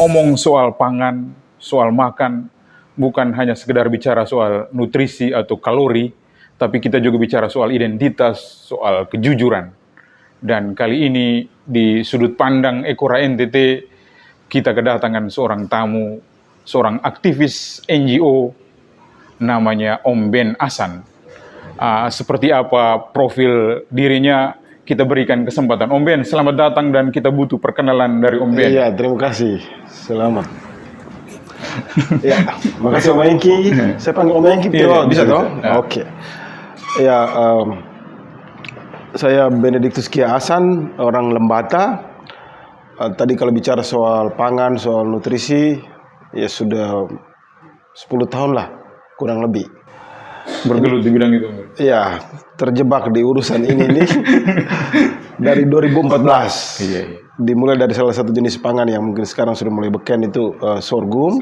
Omong soal pangan, soal makan, bukan hanya sekedar bicara soal nutrisi atau kalori, tapi kita juga bicara soal identitas, soal kejujuran. Dan kali ini di sudut pandang Ekora NTT, kita kedatangan seorang tamu, seorang aktivis NGO, namanya Om Ben Hasan. Seperti apa profil dirinya, kita berikan kesempatan. Om Ben, selamat datang dan kita butuh perkenalan dari Om Ben. Iya, terima kasih. Selamat. Ya, makasih Om Engki. Saya panggil Om Engki, Iya, bisa toh? Ya. Oke. Ya, saya Benediktus Kia Hasan, orang Lembata. Tadi kalau bicara soal pangan, soal nutrisi, ya sudah 10 tahun lah, kurang lebih. Bergelut di bidang itu. Iya, terjebak di urusan ini nih dari 2014. Iya. Dimulai dari salah satu jenis pangan yang mungkin sekarang sudah mulai beken itu sorghum.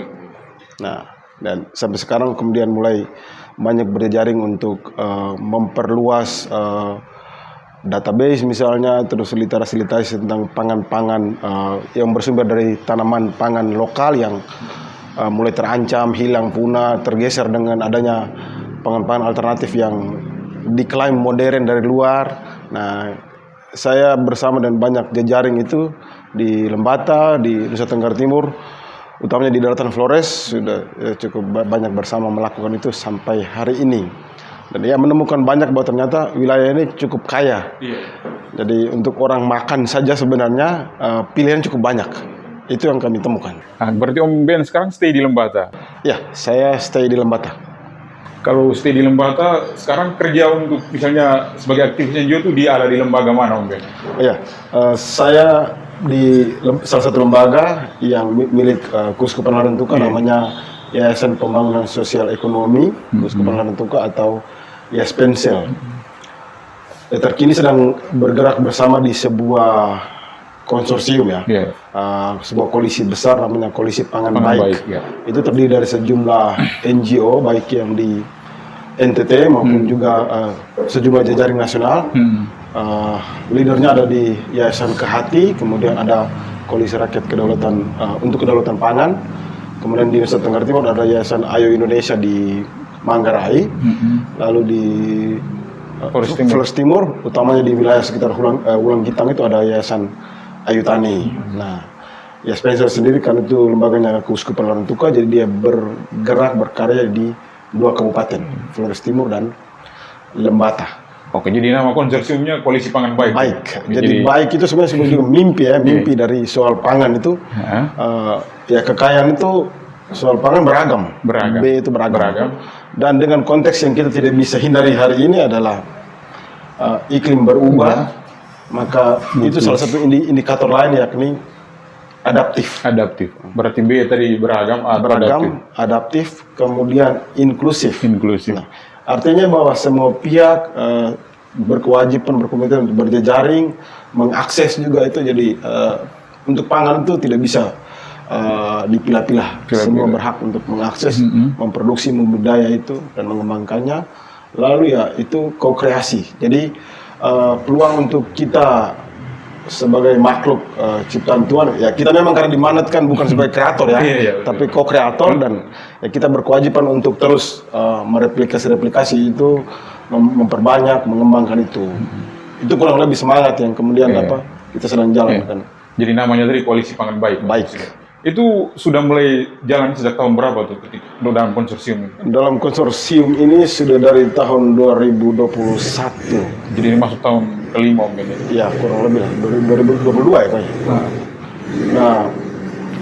Nah, dan sampai sekarang kemudian mulai banyak berjejaring untuk memperluas database misalnya, terus literasi tentang pangan-pangan yang bersumber dari tanaman pangan lokal yang mulai terancam, hilang, punah, tergeser dengan adanya pangan-pangan alternatif yang diklaim modern dari luar. Nah, saya bersama dan banyak jejaring itu di Lembata, di Nusa Tenggara Timur, utamanya di Daratan Flores, sudah cukup banyak bersama melakukan itu sampai hari ini. Dan ya menemukan banyak bahwa ternyata wilayah ini cukup kaya. Iya. Jadi untuk orang makan saja sebenarnya pilihan cukup banyak. Itu yang kami temukan. Nah, berarti Om Ben sekarang stay di Lembata. Ya, saya stay di Lembata. Kalau stay di Lembata, sekarang kerja untuk misalnya sebagai aktivis NGO itu ada di lembaga mana Om Ben? Ya, saya di salah satu lembaga yang milik Keuskupan Laran Tuka, namanya Yayasan Pembangunan Sosial Ekonomi Keuskupan Laran Tuka atau YASPENSEL. Terkini sedang bergerak bersama di sebuah konsorsium ya, sebuah koalisi besar namanya Koalisi Pangan Baik. Ya. Itu terdiri dari sejumlah NGO baik yang di NTT maupun juga sejumlah jejaring nasional. Leadernya ada di Yayasan Kehati, kemudian ada Koalisi Rakyat Kedaulatan untuk Kedaulatan Pangan, kemudian di Nusa Tenggara Timur ada Yayasan Ayo Indonesia di Manggarai, lalu di Flores Timur, utamanya di wilayah sekitar Ulang Gitang itu ada Yayasan Ayu Tani. Nah, YASPENSEL sendiri kan itu lembaganya Keuskupan Laran Tuka, jadi dia bergerak berkarya di 2 kabupaten, Flores Timur dan Lembata. Oke, jadi nama konsorsiumnya Koalisi Pangan Baik. Baik. Jadi baik itu sebenarnya juga mimpi ya, mimpi dari soal pangan itu. Ya kekayaan itu soal pangan beragam. B itu beragam. Dan dengan konteks yang kita tidak bisa hindari hari ini adalah iklim berubah, maka itu salah satu indikator lain yakni adaptif. Adaptif. Berarti B tadi beragam, adaptif, kemudian inklusif. Inklusif. Nah, artinya bahwa semua pihak berkewajiban, berkomitmen, berjejaring, mengakses juga itu. Jadi untuk pangan itu tidak bisa dipilah-pilah. Semua berhak untuk mengakses, memproduksi, membudaya itu dan mengembangkannya. Lalu ya itu ko-kreasi. Jadi peluang untuk kita sebagai makhluk ciptaan Tuhan, ya kita memang karena dimanatkan bukan sebagai kreator ya, tapi ko-kreator, dan ya kita berkewajiban untuk terus mereplikasi itu, memperbanyak, mengembangkan itu. Itu kurang lebih semangat yang kemudian kita sedang jalankan. Jadi namanya dari Koalisi Pangan Baik. Baik. Itu sudah mulai jalan sejak tahun berapa tuh dalam konsorsium ini? Dalam konsorsium ini sudah dari tahun 2021. Jadi ini masuk tahun kelima mungkin ya? Ya, kurang lebih lah, 2022 ya kayaknya. Nah,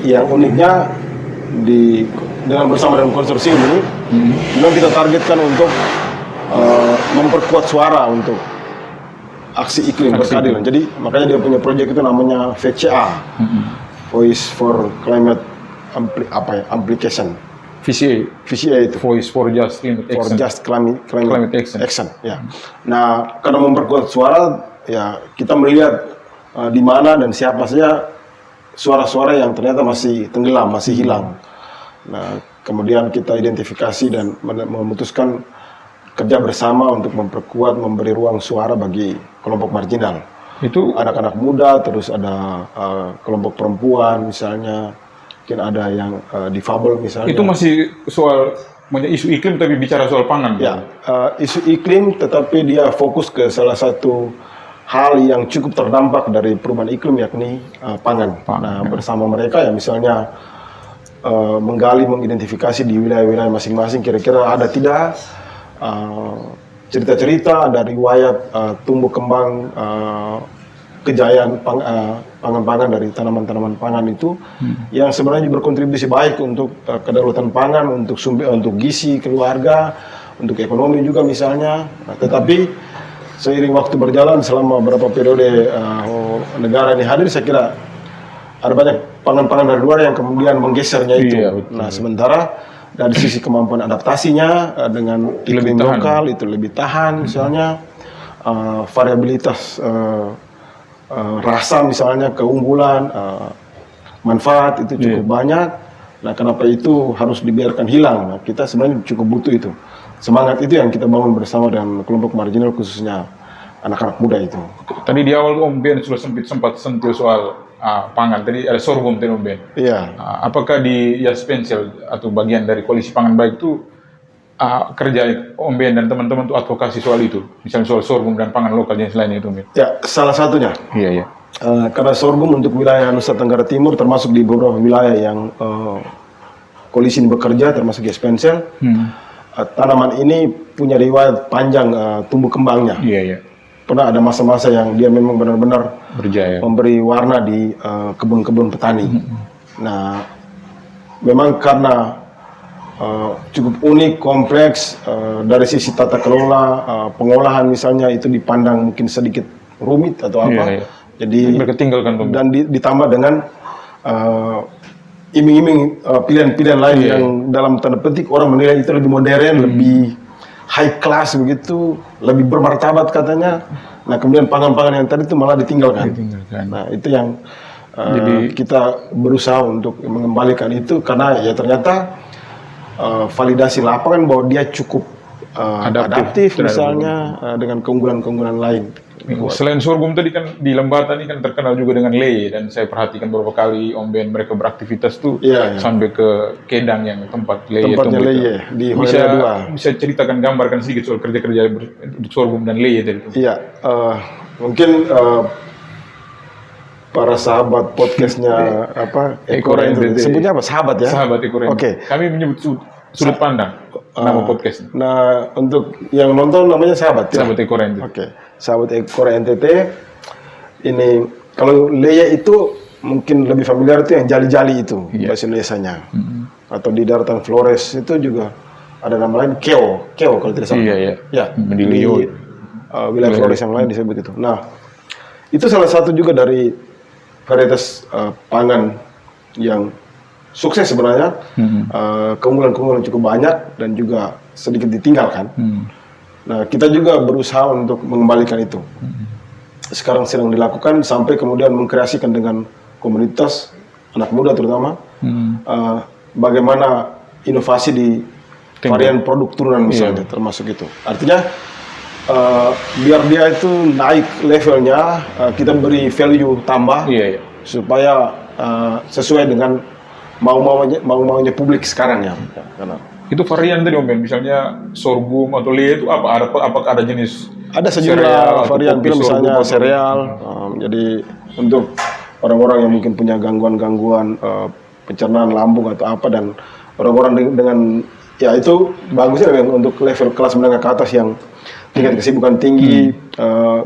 yang uniknya dengan bersama dengan konsorsium ini, memang kita targetkan untuk memperkuat suara untuk aksi iklim berkeadilan. Jadi makanya dia punya proyek itu namanya VCA. Voice for Climate Application. VCA itu. Voice for Just Climate Action. For Just Climate Action. Ya. Nah, karena memperkuat suara, ya kita melihat di mana dan siapa saja suara-suara yang ternyata masih tenggelam, masih hilang. Nah, kemudian kita identifikasi dan memutuskan kerja bersama untuk memperkuat, memberi ruang suara bagi kelompok marginal. Itu anak-anak muda, terus ada kelompok perempuan misalnya, mungkin ada yang difabel misalnya. Itu masih soal isu iklim tapi bicara soal pangan. Ya, isu iklim tetapi dia fokus ke salah satu hal yang cukup terdampak dari perubahan iklim yakni pangan. Nah, bersama mereka ya misalnya menggali, mengidentifikasi di wilayah-wilayah masing-masing kira-kira ada tidak cerita-cerita dari riwayat tumbuh kembang kejayaan pangan-pangan dari tanaman-tanaman pangan itu yang sebenarnya berkontribusi baik untuk kedaulatan pangan, untuk sumber, untuk gizi keluarga, untuk ekonomi juga misalnya. Nah, tetapi seiring waktu berjalan selama beberapa periode negara ini hadir, saya kira ada banyak pangan-pangan dari luar yang kemudian menggesernya itu. Iya, betul. Nah, sementara dari sisi kemampuan adaptasinya dengan iklim lokal itu lebih tahan misalnya, variabilitas rasa misalnya, keunggulan, manfaat itu cukup banyak. Nah, kenapa itu harus dibiarkan hilang? Nah, kita sebenarnya cukup butuh itu. Semangat itu yang kita bangun bersama dengan kelompok marginal khususnya anak-anak muda itu. Tadi di awal Om Ben sudah sempat sentuh soal pangan. Tadi ada sorghum tadi Om Ben. Iya. Apakah di Yaspensel atau bagian dari koalisi pangan baik itu kerja Om Ben dan teman-teman itu advokasi soal itu? Misalnya soal sorghum dan pangan lokal jenis lain itu Om Ben? Ya, salah satunya. Iya, iya. Karena sorghum untuk wilayah Nusa Tenggara Timur termasuk di beberapa wilayah yang koalisi ini bekerja termasuk Yaspensel. Tanaman ini punya riwayat panjang tumbuh kembangnya. Iya, iya. Pernah ada masa-masa yang dia memang benar-benar Berjaya. memberi warna di kebun-kebun petani. Nah, memang karena cukup unik, kompleks dari sisi tata kelola, pengolahan misalnya itu dipandang mungkin sedikit rumit atau apa. Iya, iya. Jadi mereka tinggalkan dan ditambah dengan iming-iming pilihan-pilihan lain yang dalam tanda petik orang menilai itu lebih modern, lebih high class begitu, lebih bermartabat katanya. Nah, kemudian pangan-pangan yang tadi itu malah ditinggalkan. Nah, itu yang jadi kita berusaha untuk mengembalikan itu karena ya ternyata validasi lapangan bahwa dia cukup adaptif misalnya dengan keunggulan-keunggulan lain. Selain sorghum tadi kan di Lembata ini kan terkenal juga dengan leye, dan saya perhatikan beberapa kali Om Ben mereka beraktivitas tuh sampai ke Kedang yang tempat leye. Tempatnya leye di Holera 2. Bisa ceritakan, gambarkan sedikit soal kerja-kerja untuk sorghum dan leye tadi itu? Iya, mungkin para sahabat podcastnya Ekor NTT. sebutnya apa? Sahabat ya? Sahabat Ekor NTT. Oke. Kami menyebut sudut pandang nama podcast. Nah, untuk yang nonton namanya Sahabat ya? Sahabat Ekor NTT. Oke. Sahabat Ekor NTT ini kalau leye itu mungkin lebih familiar itu yang jali-jali itu bahasa Indonesianya. Atau di daratan Flores itu juga ada nama lain keo kalau tidak salah. Iya. Ya, di wilayah Flores yang lain disebut itu. Nah, itu salah satu juga dari varietas pangan yang sukses sebenarnya. Keunggulan-keunggulan cukup banyak dan juga sedikit ditinggalkan. Nah, kita juga berusaha untuk mengembalikan itu. Sekarang sedang dilakukan sampai kemudian mengkreasikan dengan komunitas anak muda terutama bagaimana inovasi di varian produk turunan misalnya termasuk itu. Artinya biar dia itu naik levelnya, kita beri value tambah supaya sesuai dengan mau-maunya publik sekarang ya. Karena itu varian tadi Om Ben, misalnya sorghum atau leye itu apa? Apakah ada jenis? Ada sejumlah varian misalnya sereal. Jadi untuk orang-orang yang mungkin punya gangguan-gangguan pencernaan lambung atau apa, dan orang-orang dengan ya itu bagusnya untuk level kelas menengah ke atas yang tingkat kesibukan tinggi,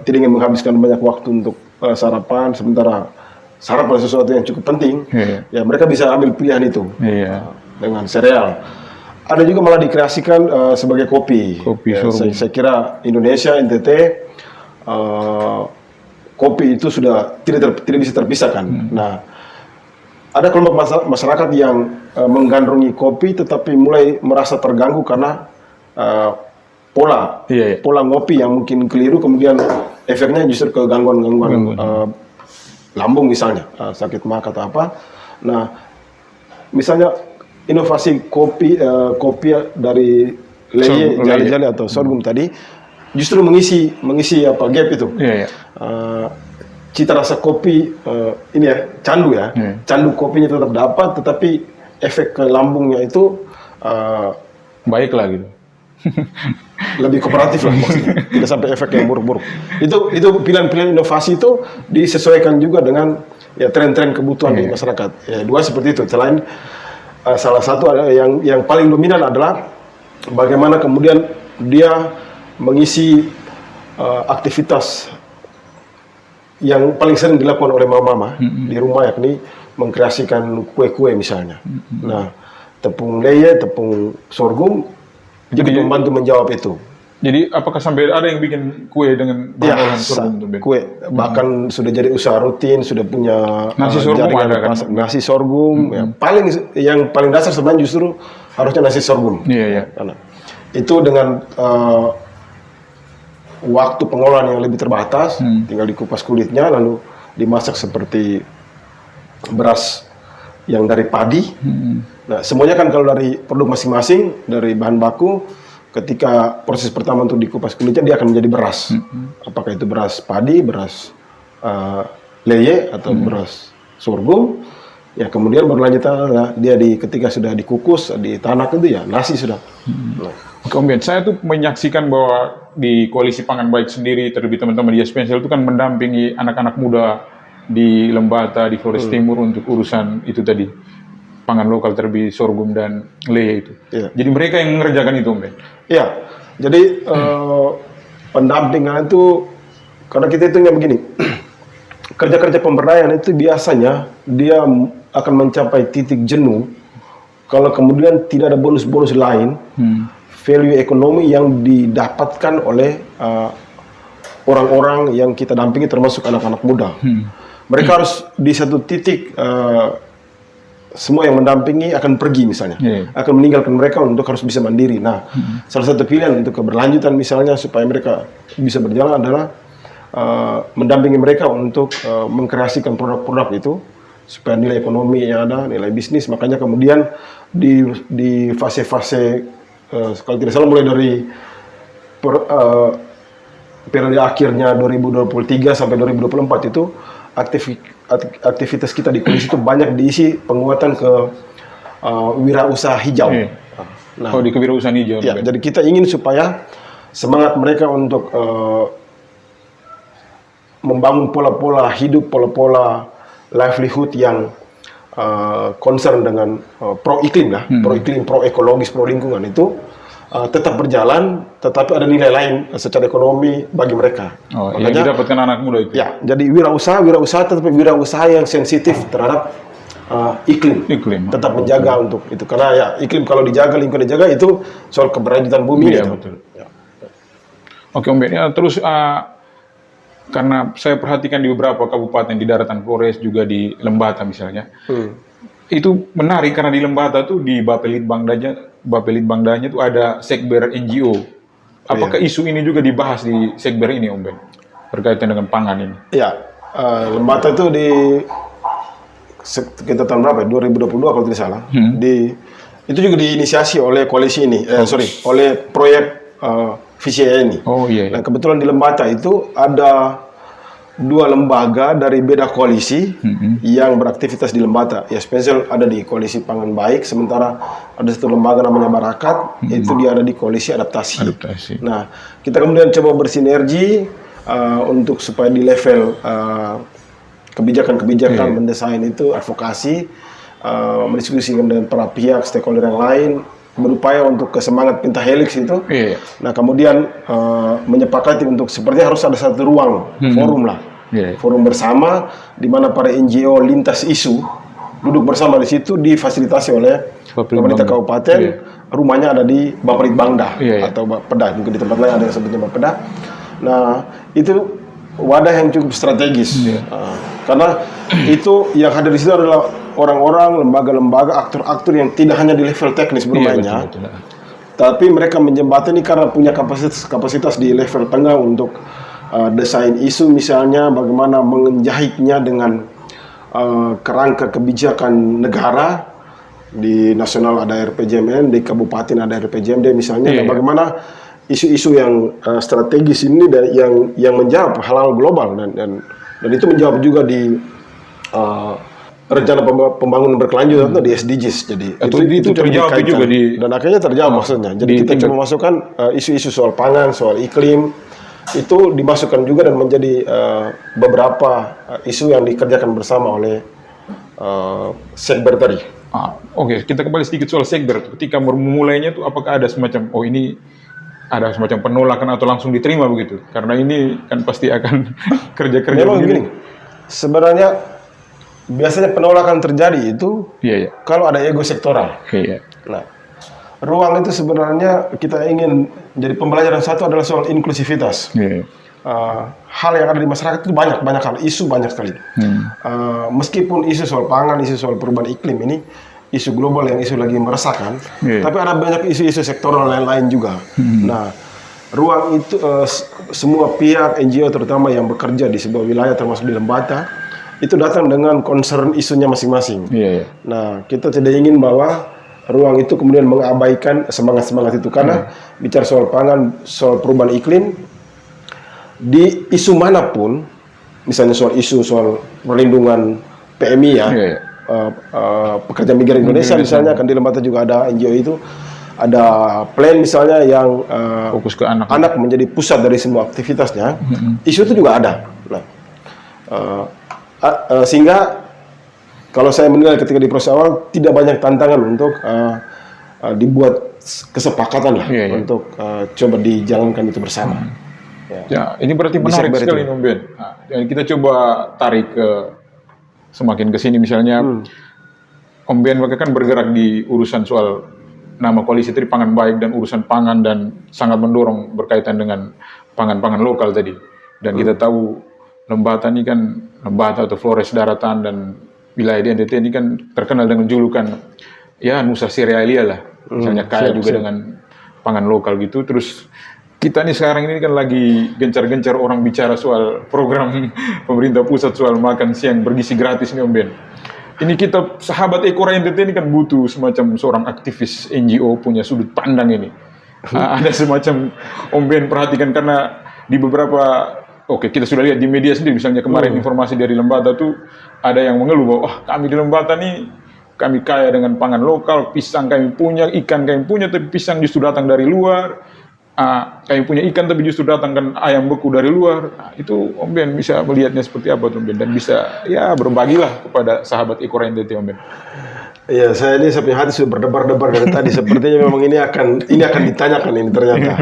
tidak ingin menghabiskan banyak waktu untuk sarapan, sementara sarapan sesuatu yang cukup penting, ya mereka bisa ambil pilihan itu dengan sereal. Ada juga malah dikreasikan sebagai kopi. Ya, saya kira Indonesia, NTT, kopi itu sudah tidak bisa terpisahkan. Nah, ada kelompok masyarakat yang menggandrungi kopi, tetapi mulai merasa terganggu karena pola ngopi yang mungkin keliru, kemudian efeknya justru ke gangguan-gangguan lambung misalnya, sakit mah atau apa. Nah, misalnya inovasi kopi dari leye, jali-jali atau sorghum tadi justru mengisi apa gap itu. cita rasa kopi ini ya candu ya, candu kopinya tetap dapat, tetapi efek ke lambungnya itu Baiklah gitu. lebih kooperatif lah maksudnya, tidak sampai efek yang buruk-buruk. Itu pilihan-pilihan inovasi itu disesuaikan juga dengan ya tren-tren kebutuhan di masyarakat. Ya, dua seperti itu. Selain salah satu ada yang paling dominan adalah bagaimana kemudian dia mengisi aktivitas yang paling sering dilakukan oleh mama-mama di rumah, yakni mengkreasikan kue-kue misalnya. Nah, tepung leye, tepung sorghum, jadi membantu menjawab itu. Jadi apakah sampai ada yang bikin kue dengan bahan olahan sorghum? Kue, bahkan sudah jadi usaha rutin, sudah punya nasi sorghum ada kan? Nasi sorghum, yang paling dasar sebenarnya justru harusnya nasi sorghum. Iya. Karena itu dengan waktu pengolahan yang lebih terbatas, tinggal dikupas kulitnya lalu dimasak seperti beras yang dari padi. Nah, semuanya kan kalau dari produk masing-masing, dari bahan baku, ketika proses pertama untuk dikupas kulitnya dia akan menjadi beras. Apakah itu beras padi, beras leye atau beras sorghum? Ya kemudian berlanjut dia ketika sudah dikukus di tanah itu ya nasi sudah. Kemudian saya tuh menyaksikan bahwa di Koalisi Pangan Baik sendiri, terlebih teman-teman di Spesial itu kan mendampingi anak-anak muda di Lembata, di Flores Timur untuk urusan itu tadi, pangan lokal terlebih sorghum dan leye itu. Jadi mereka yang mengerjakan itu, Om Ben? Iya, jadi pendampingan itu, karena kita hitungnya begini, kerja-kerja pemberdayaan itu biasanya dia akan mencapai titik jenuh kalau kemudian tidak ada bonus-bonus lain, value ekonomi yang didapatkan oleh orang-orang yang kita dampingi termasuk anak-anak muda. Mereka harus di satu titik semua yang mendampingi akan pergi misalnya, akan meninggalkan mereka untuk harus bisa mandiri. Nah, salah satu pilihan untuk keberlanjutan misalnya supaya mereka bisa berjalan adalah mendampingi mereka untuk mengkreasikan produk-produk itu supaya nilai ekonomi yang ada, nilai bisnis. Makanya kemudian di fase-fase kalau tidak salah mulai dari periode akhirnya 2023 sampai 2024 itu aktivitas kita di komisi itu banyak diisi penguatan ke wirausaha hijau. Nah, di kewirausahaan hijau. Ya, jadi kita ingin supaya semangat mereka untuk membangun pola-pola hidup, pola-pola livelihood yang concern dengan pro iklim lah, pro iklim, pro ekologis, pro lingkungan itu tetap berjalan, tetapi ada nilai lain secara ekonomi bagi mereka. Makanya, yang didapatkan anak muda itu. Ya, jadi wirausaha tetapi wirausaha yang sensitif terhadap iklim. Tetap menjaga untuk itu. Karena ya iklim kalau dijaga, lingkungan dijaga itu soal keberlanjutan bumi. Iya, betul. Ya. Oke, Om Ben. Ya, terus karena saya perhatikan di beberapa kabupaten di daratan Flores juga di Lembata misalnya. Itu menarik karena di Lembata tuh di Bapelitbangdanya tuh ada sekber NGO. Apakah isu ini juga dibahas di sekber ini, Om Ben? Berkaitan dengan pangan ini? Iya, Lembata itu kita tahun berapa? 2022 kalau tidak salah. Itu juga diinisiasi oleh koalisi ini, oleh proyek VCA ini. Nah, kebetulan di Lembata itu ada 2 lembaga dari beda koalisi yang beraktivitas di Lembata. Ya, spesial ada di Koalisi Pangan Baik, sementara ada satu lembaga namanya Barakat, itu dia ada di Koalisi Adaptasi. Nah, kita kemudian coba bersinergi untuk supaya di level kebijakan-kebijakan mendesain itu, advokasi, mendiskusikan dengan para pihak, stakeholder yang lain, berupaya untuk kesemangat pentahelix itu. Nah, kemudian menyepakati untuk sepertinya harus ada satu ruang forum lah, forum bersama di mana para NGO lintas isu duduk bersama di situ, difasilitasi oleh pemerintah kabupaten. Rumahnya ada di Bapelitbangda atau Bapeda, mungkin di tempat lain ada yang sebutnya Bapeda. Nah, itu wadah yang cukup strategis karena itu yang hadir di situ adalah orang-orang, lembaga-lembaga, aktor-aktor yang tidak hanya di level teknis bermainnya, tapi mereka menjembatani karena punya kapasitas di level tengah untuk desain isu misalnya, bagaimana menjahitnya dengan kerangka kebijakan negara. Di nasional ada RPJMN, di kabupaten ada RPJMD misalnya, dan bagaimana isu-isu yang strategis ini dan yang menjawab hal-hal global dan Dan itu menjawab juga di rencana pembangunan berkelanjutan atau di SDGs. Jadi itu terjawab dikaitkan. juga di dan akhirnya terjawab maksudnya. Jadi kita cuma masukkan isu-isu soal pangan, soal iklim itu dimasukkan juga dan menjadi beberapa isu yang dikerjakan bersama oleh Sekber tadi. Oke, kita kembali sedikit soal Sekber. Ketika memulainya tuh apakah ada semacam ini ada semacam penolakan atau langsung diterima begitu? Karena ini kan pasti akan kerja-kerja Memang begini. gini, sebenarnya biasanya penolakan terjadi itu kalau ada ego sektoral. Nah, ruang itu sebenarnya kita ingin jadi pembelajaran satu adalah soal inklusivitas. Hal yang ada di masyarakat itu banyak hal, isu banyak sekali. Meskipun isu soal pangan, isu soal perubahan iklim ini isu global yang isu lagi meresahkan, tapi ada banyak isu-isu sektoral lain juga. Nah, ruang itu semua pihak NGO terutama yang bekerja di sebuah wilayah termasuk di Lembata itu datang dengan concern isunya masing-masing. Nah, kita tidak ingin bahwa ruang itu kemudian mengabaikan semangat-semangat itu karena bicara soal pangan, soal perubahan iklim di isu manapun, misalnya soal perlindungan PMI pekerja migran Indonesia misalnya, kan di Lembata juga ada NGO itu, ada plan misalnya yang fokus ke anak menjadi pusat dari semua aktivitasnya, isu itu juga ada. Nah, sehingga kalau saya menilai ketika di proses awal tidak banyak tantangan untuk dibuat kesepakatan lah untuk coba dijalankan itu bersama. Ya, ini berarti menarik sekali Om Ben. Dan kita coba tarik ke semakin ke sini misalnya Om Ben kan bergerak di urusan soal nama koalisi tadi pangan baik dan urusan pangan dan sangat mendorong berkaitan dengan pangan-pangan lokal tadi. Dan kita tahu Lembata ini kan Lembata atau Flores Daratan dan wilayah di NTT ini kan terkenal dengan julukan Nusa Cerealia lah. Misalnya kaya juga dengan pangan lokal gitu. Terus kita nih sekarang ini kan lagi gencar-gencar orang bicara soal program pemerintah pusat soal makan siang bergizi gratis nih Om Ben. Ini kita sahabat Ekora NTT ini kan butuh semacam seorang aktivis NGO punya sudut pandang ini. Ada semacam Om Ben perhatikan karena di beberapa kita sudah lihat di media sendiri misalnya kemarin informasi dari Lembata tuh ada yang mengeluh bahwa kami di Lembata nih kami kaya dengan pangan lokal, pisang kami punya, ikan kami punya, tapi pisang justru datang dari luar. Kami punya ikan tapi justru datangkan ayam beku dari luar. Itu Om Ben bisa melihatnya seperti apa Om Ben dan bisa berbagilah kepada sahabat Ekora NTT Om Ben. Iya, saya punya hati sudah berdebar-debar dari tadi. Sepertinya memang ini akan ditanyakan ini ternyata.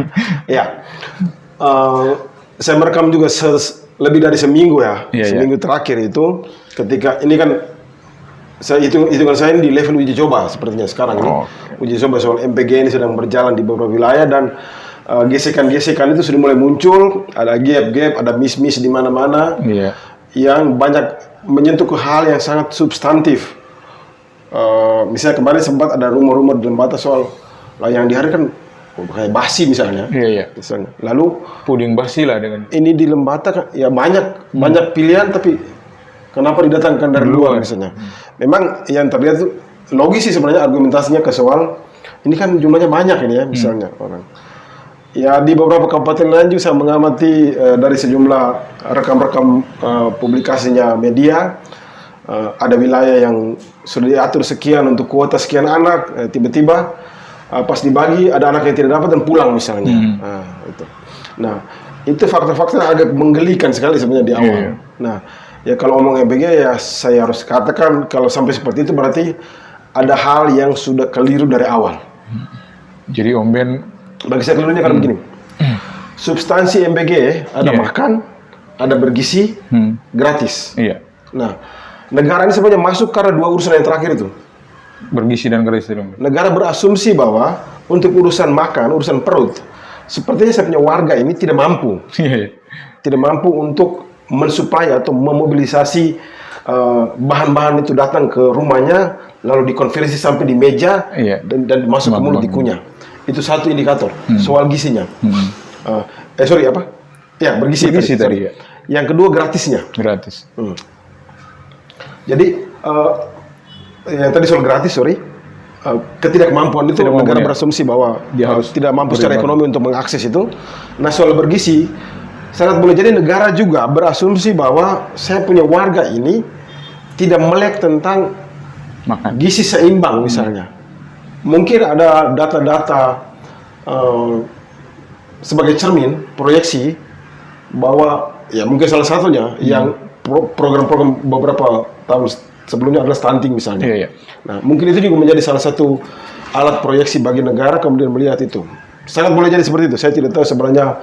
Saya merekam juga lebih dari seminggu seminggu terakhir itu ketika ini kan saya hitungan saya ini di level uji coba sepertinya sekarang ini. Uji coba soal MPG ini sedang berjalan di beberapa wilayah dan gesekan-gesekan itu sudah mulai muncul, ada gap-gap, ada miss-miss di mana-mana, yang banyak menyentuh ke hal yang sangat substantif. Misalnya kemarin sempat ada rumor-rumor di Lembata soal yang di hari kan kayak basi misalnya. Misalnya. Lalu puding basi lah dengan ini di Lembata kan banyak pilihan tapi kenapa didatangkan dari luar misalnya. Memang yang terlihat itu logis sih sebenarnya argumentasinya ke soal ini kan jumlahnya banyak ini misalnya orang. Di beberapa kabupaten lain juga saya mengamati dari sejumlah rekam-rekam publikasinya media, ada wilayah yang sudah diatur sekian untuk kuota sekian anak, tiba-tiba pas dibagi ada anak yang tidak dapat dan pulang misalnya. Nah, itu fakta-fakta agak menggelikan sekali sebenarnya di awal. Nah, kalau ngomong MPG saya harus katakan kalau sampai seperti itu berarti ada hal yang sudah keliru dari awal. Jadi Om Ben bagi saya kelirunya karena begini, substansi MPG ada makan, ada bergizi, gratis. Nah, negara ini sebenarnya masuk karena dua urusan yang terakhir itu. Bergizi dan gratis. Negara berasumsi bahwa untuk urusan makan, urusan perut, sepertinya saya punya warga ini tidak mampu. Tidak mampu untuk mensuplai atau memobilisasi bahan-bahan itu datang ke rumahnya, lalu dikonversi sampai di meja dan masuk ke mulut dikunyah. Itu satu indikator soal gizinya. Bergizi tadi. Yang kedua gratisnya. Gratis. Jadi yang tadi soal gratis, ketidakmampuan itu negara berasumsi bahwa dia harus tidak mampu secara ekonomi untuk mengakses itu. Nah soal bergizi sangat boleh jadi negara juga berasumsi bahwa saya punya warga ini tidak melek tentang Makan. gizi seimbang misalnya. Mungkin ada data-data sebagai cermin proyeksi bahwa ya mungkin salah satunya yang program-program beberapa tahun sebelumnya adalah stunting misalnya. Iya, iya. Nah, mungkin itu juga menjadi salah satu alat proyeksi bagi negara kemudian melihat itu. Sangat boleh jadi seperti itu. Saya tidak tahu sebenarnya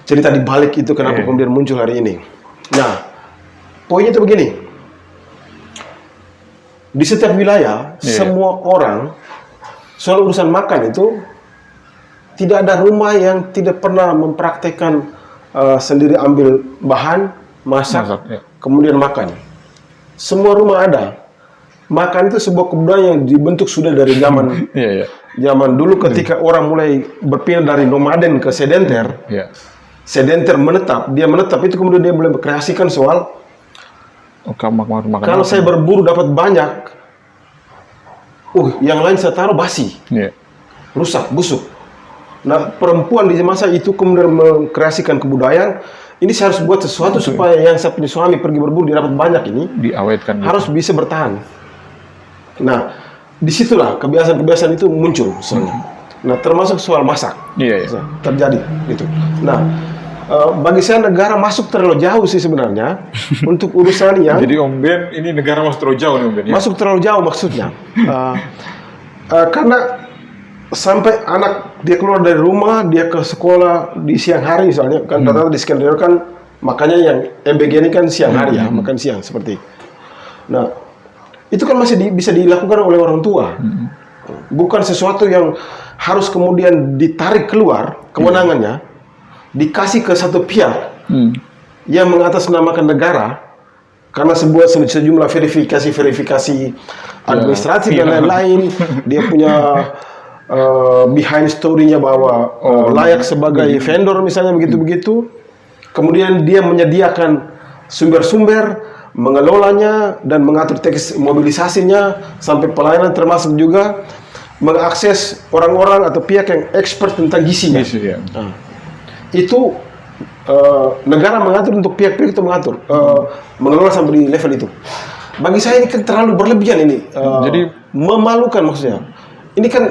cerita di balik itu kenapa kemudian muncul hari ini. Nah, poinnya itu begini. Di setiap wilayah, semua orang soal urusan makan itu tidak ada rumah yang tidak pernah mempraktekkan sendiri ambil bahan, masak, kemudian makan. Semua rumah ada. Makan itu sebuah kebudayaan yang dibentuk sudah dari zaman zaman dulu ketika orang mulai berpindah dari nomaden ke sedenter. Sedenter menetap, dia menetap itu kemudian dia mulai berkreasikan soal kalau saya berburu dapat banyak, yang lain saya taruh basi, rusak, busuk. Nah, perempuan di masa itu kemudian mengkreasikan kebudayaan. Ini saya harus buat sesuatu supaya yang saya punya suami pergi berburu dia dapat banyak ini diawetkan, harus bisa bertahan. Nah, disitulah kebiasaan-kebiasaan itu muncul. Nah, termasuk soal masak terjadi gitu. Nah, bagi saya negara masuk terlalu jauh sih sebenarnya untuk urusan yang. Jadi Om Ben ini negara masuk terlalu jauh nih Om Ben. Ya? Masuk terlalu jauh maksudnya, karena sampai anak dia keluar dari rumah, dia ke sekolah di siang hari misalnya, kan rata-rata di Skenario kan makanya yang MBG ini kan siang hari ya, makan siang seperti. Nah, itu kan masih bisa dilakukan oleh orang tua, bukan sesuatu yang harus kemudian ditarik keluar kewenangannya, dikasih ke satu pihak yang mengatasnamakan negara karena sejumlah verifikasi administratif dan lain-lain, dia punya behind story-nya bahwa layak sebagai vendor misalnya begitu-begitu. Kemudian dia menyediakan sumber-sumber, mengelolanya dan mengatur teks mobilisasinya sampai pelayanan, termasuk juga mengakses orang-orang atau pihak yang expert tentang gizinya. Itu negara mengatur untuk pihak-pihak itu mengatur, mengelola sampai di level itu. Bagi saya ini kan terlalu berlebihan ini, jadi memalukan maksudnya. Ini kan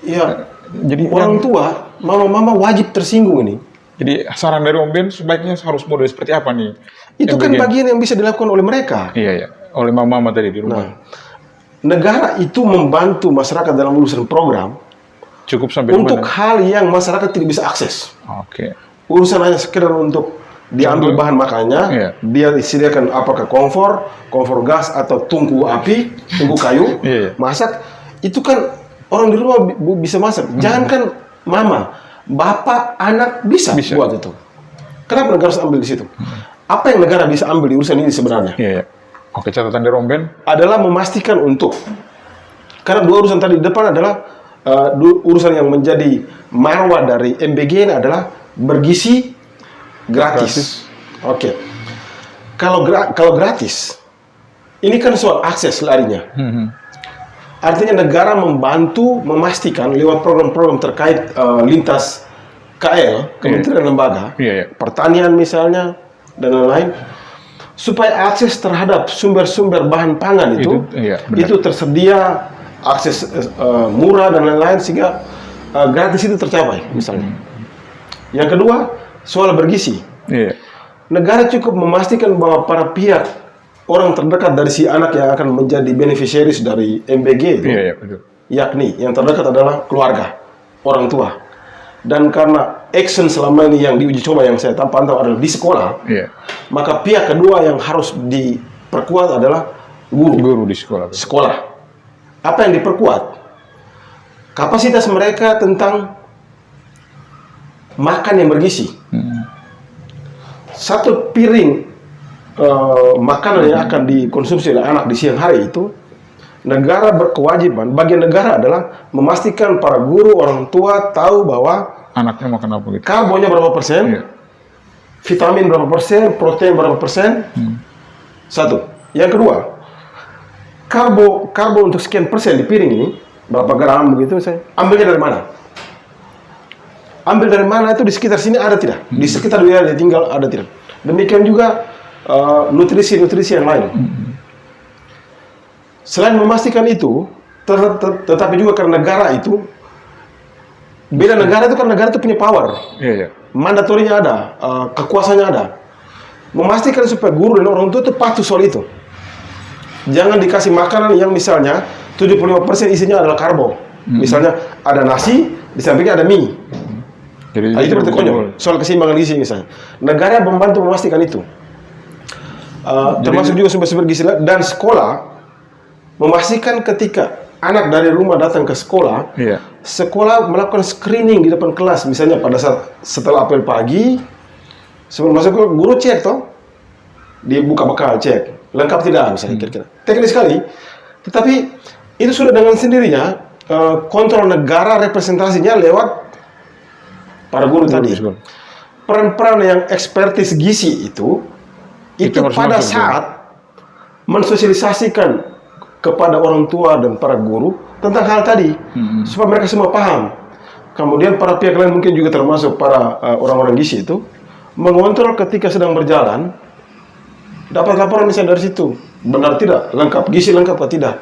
ya, jadi orang tua, mama-mama wajib tersinggung ini. Jadi saran dari Om Ben sebaiknya harus model seperti apa nih? Itu kan bagian yang bisa dilakukan oleh mereka. Iya, oleh mama-mama tadi di rumah. Nah, negara itu membantu masyarakat dalam urusan program cukup sampai untuk hal yang masyarakat tidak bisa akses. Urusan hanya sekedar untuk diambil bahan makannya, dia disediakan apakah kompor gas atau tungku api, tungku kayu, masak. Itu kan orang di rumah bisa masak. Jangankan mama, bapak, anak bisa buat itu. Kenapa negara harus ambil di situ? Apa yang negara bisa ambil di urusan ini sebenarnya? Oke, catatan dari Om Ben adalah memastikan untuk, karena dua urusan tadi di depan adalah urusan yang menjadi marwah dari MBG ini adalah bergizi gratis. Oke. Kalau gratis, ini kan soal akses larinya. Artinya negara membantu memastikan lewat program-program terkait lintas KL, kementerian lembaga, pertanian misalnya, dan lain-lain, supaya akses terhadap sumber-sumber bahan pangan itu tersedia, akses murah dan lain-lain, sehingga gratis itu tercapai misalnya. Yang kedua, soal bergizi. Negara cukup memastikan bahwa para pihak, orang terdekat dari si anak yang akan menjadi beneficiaries dari MBG itu, yakni yang terdekat adalah keluarga, orang tua. Dan karena action selama ini yang diuji coba yang saya pantau adalah di sekolah, maka pihak kedua yang harus diperkuat adalah guru di sekolah. Apa yang diperkuat? Kapasitas mereka tentang makan yang bergizi. Satu piring makanan yang akan dikonsumsi oleh anak di siang hari itu, negara berkewajiban, bagian negara adalah memastikan para guru, orang tua tahu bahwa anaknya makan apa gitu. Karbonnya berapa persen, vitamin berapa persen, protein berapa persen. Satu. Yang kedua, karbo untuk sekian persen di piring ini, berapa gram begitu, saya ambilnya dari mana? ambil dari mana itu di sekitar sini ada tidak? Di sekitar wilayah dia tinggal ada tidak? Demikian juga nutrisi-nutrisi yang lain. Selain memastikan itu, tetapi juga karena negara itu, beda negara itu kan negara itu punya power. Mandatorinya ada, kekuasaannya ada. Memastikan supaya guru dan orang tua itu patuh soal itu. Jangan dikasih makanan yang misalnya 75% isinya adalah karbo. Misalnya ada nasi, di sampingnya ada mie. Jadi itu berarti konyol. Soal keseimbangan gizi misalnya. Negara membantu memastikan itu. Termasuk juga sumber-sumber gizi dan sekolah memastikan ketika anak dari rumah datang ke sekolah, sekolah melakukan screening di depan kelas. Misalnya pada saat setelah apel pagi, sebelum masuk ke guru cek toh, dibuka bekal cek, lengkap tidak misalnya kira-kira. Teknis sekali, tetapi itu sudah dengan sendirinya kontrol negara representasinya lewat para guru tadi. Peran-peran yang ekspertis gizi itu pada saat mensosialisasikan kepada orang tua dan para guru tentang hal tadi, supaya mereka semua paham. Kemudian para pihak lain mungkin juga termasuk para orang-orang gizi itu mengontrol ketika sedang berjalan, dapat laporan misalnya dari situ, benar tidak, lengkap, gizi lengkap atau tidak.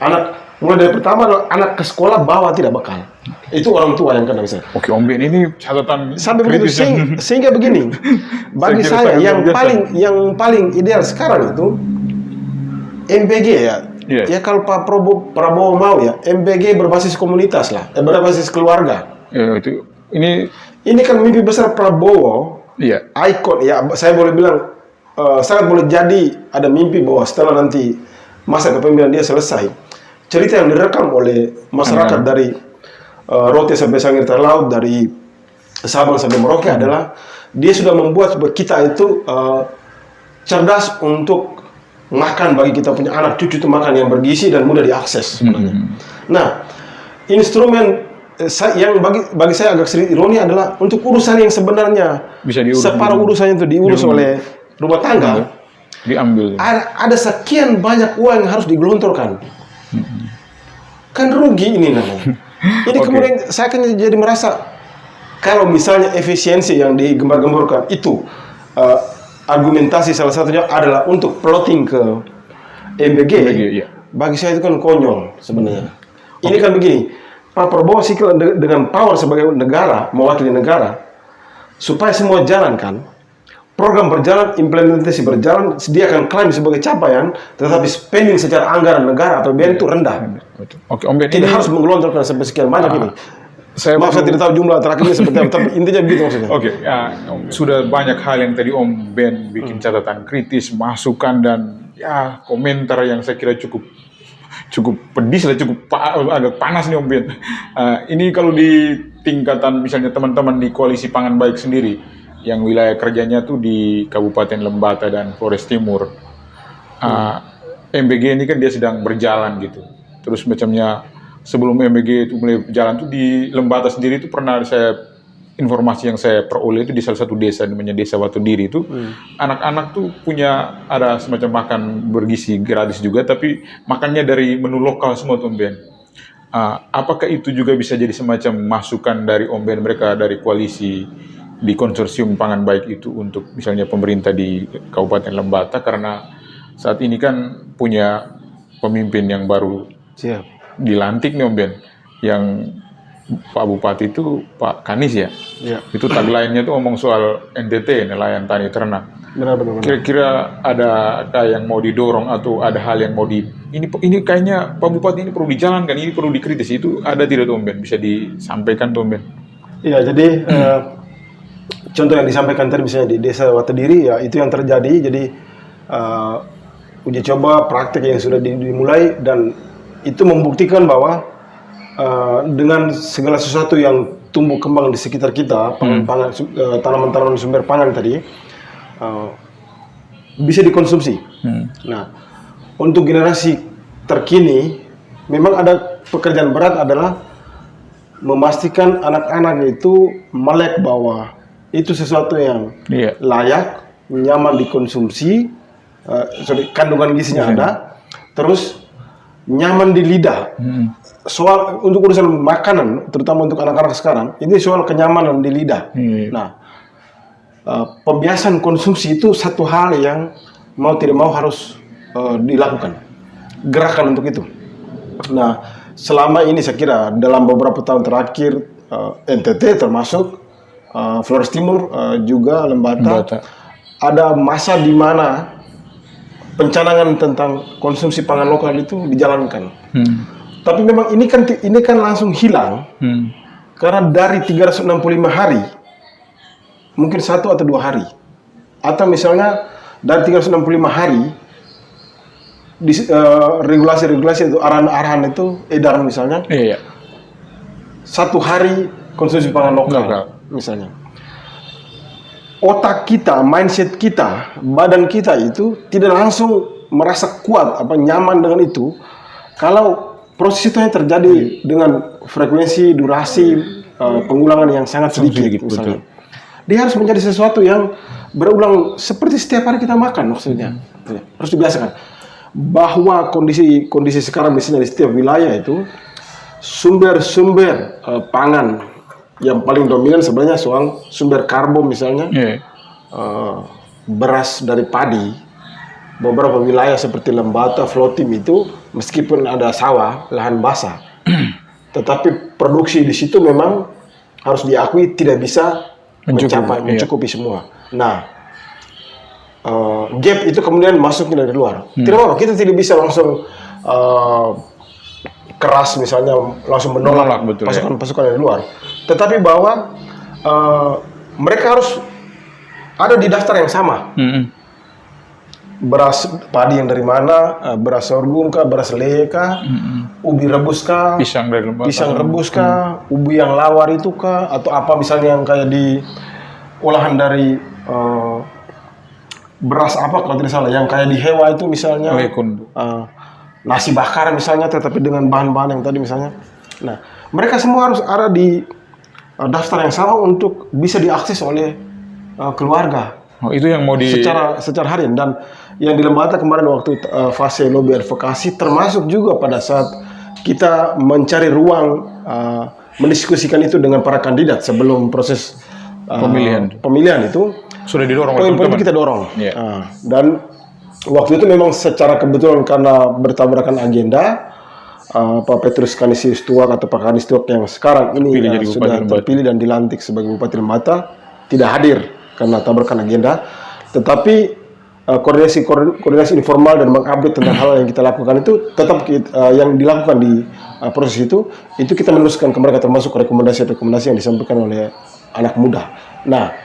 Anak mulai dari pertama anak ke sekolah bawa tidak bekal. Itu orang tua yang kena misalnya. Oke, Om Ben, ini catatan sampai begitu sehingga begini. Bagi saya yang paling ideal sekarang itu MBG ya. Ya kalau Pak Prabowo mau ya, MBG berbasis komunitas lah, berbasis keluarga. Ini kan mimpi besar Prabowo. Ikon ya, saya boleh bilang sangat boleh jadi ada mimpi bahwa setelah nanti masa kepemimpinan dia selesai, cerita yang direkam oleh masyarakat dari Rote sampai Sangir Terlaut, dari Sabang sampai Merauke adalah dia sudah membuat kita itu cerdas untuk makan, bagi kita punya anak cucu itu makan yang bergizi dan mudah diakses sebenarnya. Nah, instrumen yang bagi saya agak sedikit ironi adalah untuk urusan yang sebenarnya separuh urusannya itu diurus oleh rumah tangga, diambil. Ada sekian banyak uang yang harus digelontorkan. Kan rugi ini namanya. Ini kemudian saya kan jadi merasa kalau misalnya efisiensi yang digembar-gemborkan itu argumentasi salah satunya adalah untuk plotting ke MBG, bagi saya itu kan konyol sebenarnya. Ini kan begini, Pak Prabowo sih dengan power sebagai negara, mewakili negara, supaya semua jalan kan, program berjalan, implementasi berjalan, dia akan klaim sebagai capaian, tetapi spending secara anggaran negara atau BN itu rendah. Oke, Om Ben, tidak harus menggelontorkan sampai sekian banyak ini. Saya tidak tahu jumlah terakhirnya seperti apa, tapi intinya begitu maksudnya. Sudah banyak hal yang tadi Om Ben bikin catatan kritis, masukan dan komentar yang saya kira cukup pedis lah, agak panas nih Om Ben. Ini kalau di tingkatan misalnya teman-teman di Koalisi Pangan Baik sendiri, yang wilayah kerjanya tuh di Kabupaten Lembata dan Flores Timur, MBG ini kan dia sedang berjalan gitu. Terus macamnya sebelum MBG itu mulai jalan tuh di Lembata sendiri itu pernah informasi yang saya peroleh itu di salah satu desa namanya Desa Watudiri itu anak-anak tuh punya ada semacam makan bergizi gratis juga, tapi makannya dari menu lokal semua tuh Om Ben. Apakah itu juga bisa jadi semacam masukan dari Om Ben, mereka dari koalisi di konsorsium pangan baik itu untuk misalnya pemerintah di Kabupaten Lembata, karena saat ini kan punya pemimpin yang baru dilantik nih Om Ben, yang Pak Bupati itu Pak Kanis ya. Itu tagline-nya tuh ngomong soal NTT, nelayan tani ternak. Benar. Kira-kira ada yang mau didorong atau ada hal yang mau ini kayaknya Pak Bupati ini perlu dijalankan, ini perlu dikritisi, itu ada tidak Om Ben? Bisa disampaikan Om Ben? Iya, jadi contoh yang disampaikan tadi misalnya di Desa Watudiri ya, itu yang terjadi. Jadi uji coba praktek yang sudah dimulai dan itu membuktikan bahwa dengan segala sesuatu yang tumbuh kembang di sekitar kita, tanaman-tanaman sumber pangan tadi bisa dikonsumsi. Nah, untuk generasi terkini memang ada pekerjaan berat adalah memastikan anak-anak itu melek bahwa itu sesuatu yang layak, nyaman dikonsumsi, kandungan gizinya ada, terus nyaman di lidah. Soal untuk urusan makanan, terutama untuk anak-anak sekarang, ini soal kenyamanan di lidah. Nah, pembiasaan konsumsi itu satu hal yang mau tidak mau harus dilakukan. Gerakan untuk itu. Nah, selama ini saya kira dalam beberapa tahun terakhir NTT termasuk Flores Timur juga Lembata ada masa di mana pencanangan tentang konsumsi pangan lokal itu dijalankan. Tapi memang ini kan langsung hilang karena dari 365 hari mungkin 1 atau 2 hari, atau misalnya dari 365 hari regulasi itu arahan itu edaran misalnya, 1 hari konsumsi pangan lokal. Misalnya otak kita, mindset kita, badan kita itu tidak langsung merasa kuat nyaman dengan itu kalau proses itu yang terjadi dengan frekuensi, durasi, pengulangan yang sangat sedikit misalnya. Dia harus menjadi sesuatu yang berulang seperti setiap hari kita makan maksudnya. Harus dibiasakan bahwa kondisi sekarang misalnya di setiap wilayah itu sumber pangan yang paling dominan sebenarnya soal sumber karbo misalnya, beras dari padi. Beberapa wilayah seperti Lembata, Flotim itu meskipun ada sawah, lahan basah, tetapi produksi di situ memang harus diakui tidak bisa mencukupi semua. Nah, gap itu kemudian masuknya dari luar. Tidak apa, kita tidak bisa langsung keras misalnya langsung menolak pasukan dari luar. Tetapi bahwa mereka harus ada di daftar yang sama. Beras padi yang dari mana, beras sorghum kah, beras leye kah, ubi rebus kah, pisang rebus kah, ubi yang lawar itu kah, atau apa misalnya yang kayak di olahan dari beras apa kalau tidak salah, yang kayak di hewa itu misalnya nasi bakar misalnya, tetapi dengan bahan-bahan yang tadi misalnya. Nah, mereka semua harus ada di daftar yang sama untuk bisa diakses oleh keluarga. Itu yang mau secara harian. Dan yang di Lembata kemarin waktu fase lobby advokasi termasuk juga pada saat kita mencari ruang mendiskusikan itu dengan para kandidat sebelum proses pemilihan itu sudah didorong. Poin-poin itu kita dorong. Dan waktu itu memang secara kebetulan karena bertabrakan agenda, Pak Petrus Kanisius Tuak atau Pak Kanis Tuak yang sekarang ini sudah terpilih dan dilantik sebagai Bupati Lembata tidak hadir karena tabrakan agenda. Tetapi koordinasi informal dan mengupdate tentang hal yang kita lakukan itu tetap yang dilakukan di proses itu kita meneruskan ke mereka, termasuk rekomendasi-rekomendasi yang disampaikan oleh anak muda. Nah,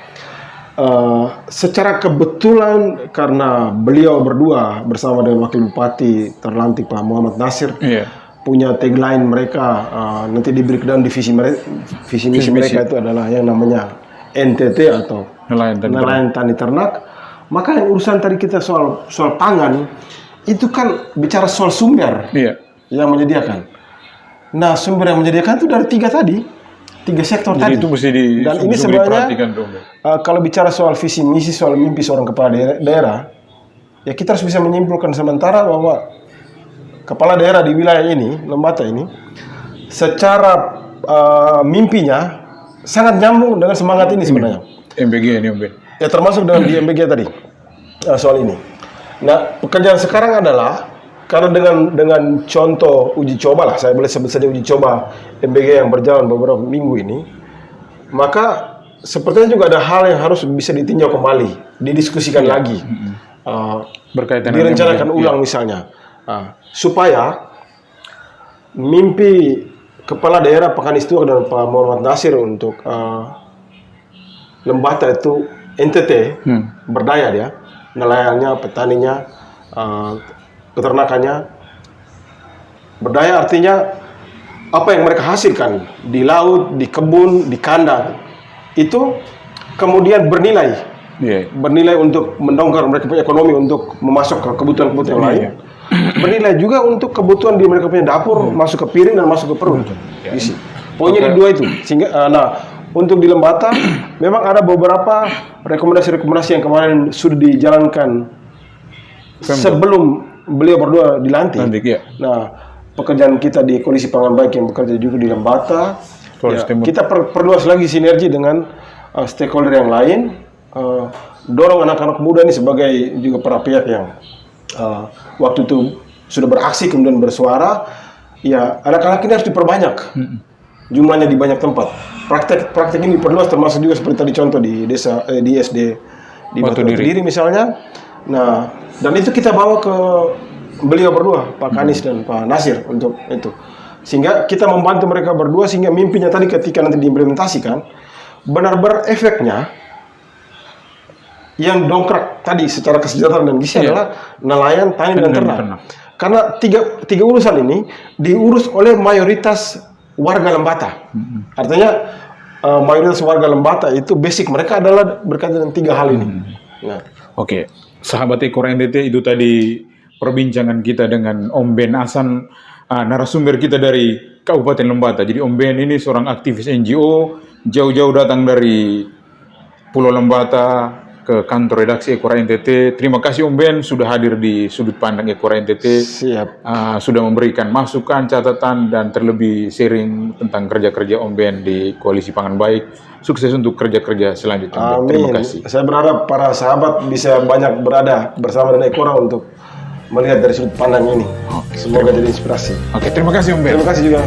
secara kebetulan karena beliau berdua bersama dengan Wakil Bupati terlantik Pak Muhammad Nasir punya tagline mereka nanti di breakdown di visi misi mereka itu adalah yang namanya NTT atau nelayan tani ternak. Maka yang urusan tadi kita soal pangan itu kan bicara soal sumber yang menyediakan. Nah, sumber yang menyediakan itu dari tiga sektor tadi. Itu mesti dan ini sebenarnya kalau bicara soal visi misi, soal mimpi seorang kepala daerah, ya kita harus bisa menyimpulkan sementara bahwa kepala daerah di wilayah ini, Lembata ini, secara mimpinya sangat nyambung dengan semangat ini sebenarnya. MBG ini, ya termasuk dengan di MBG tadi soal ini. Nah, pekerjaan sekarang adalah karena dengan contoh uji coba lah, saya boleh sebut saja uji coba MBG yang berjalan beberapa minggu ini, maka sepertinya juga ada hal yang harus bisa ditinjau kembali, didiskusikan lagi, berkaitan direncanakan ulang misalnya, supaya mimpi kepala daerah Pak Kanis Tuak dan Pak Muhammad Nasir untuk Lembata itu NTT berdaya dia, nelayannya, petaninya, peternakannya berdaya, artinya apa yang mereka hasilkan di laut, di kebun, di kandang itu kemudian bernilai untuk mendongkrak mereka punya ekonomi untuk memasok ke kebutuhan-kebutuhan yang lain. Bernilai juga untuk kebutuhan di mereka punya dapur, masuk ke piring dan masuk ke perut. Pokoknya di dua itu. Sehingga untuk di Lembata memang ada beberapa rekomendasi-rekomendasi yang kemarin sudah dijalankan sebelum beliau berdua dilantik. Nah, pekerjaan kita di Koalisi Pangan Baik yang bekerja juga di Lembata. Flores Timur. Kita perluas lagi sinergi dengan stakeholder yang lain, dorong anak-anak muda ini sebagai juga para pihak yang waktu itu sudah beraksi kemudian bersuara. Ya, anak-anak ini harus diperbanyak. Jumlahnya di banyak tempat. Praktek ini diperluas, termasuk juga seperti tadi contoh di desa di SD di Batu Diri misalnya. Nah, dan itu kita bawa ke beliau berdua, Pak Kanis dan Pak Nasir untuk itu. Sehingga kita membantu mereka berdua sehingga mimpinya tadi ketika nanti diimplementasikan benar-benar efeknya yang dongkrak tadi secara kesejahteraan dan gizi adalah nelayan, tani dan ternak. Karena tiga urusan ini diurus oleh mayoritas warga Lembata. Artinya mayoritas warga Lembata itu basic mereka adalah berkaitan dengan tiga hal ini. Nah, Oke, sahabat Ekor NTT, itu tadi perbincangan kita dengan Om Ben Hasan, narasumber kita dari Kabupaten Lembata. Jadi Om Ben ini seorang aktivis NGO, jauh-jauh datang dari Pulau Lembata ke kantor redaksi Ekor NTT. Terima kasih Om Ben sudah hadir di sudut pandang Ekor NTT. siap. Sudah memberikan masukan, catatan, dan terlebih sharing tentang kerja-kerja Om Ben di Koalisi Pangan Baik. Sukses untuk kerja-kerja selanjutnya. Om Ben. Terima kasih. Saya berharap para sahabat bisa banyak berada bersama dengan Ekora untuk melihat dari sudut pandang ini. Semoga jadi inspirasi. Oke, terima kasih Om Ben. Terima kasih juga.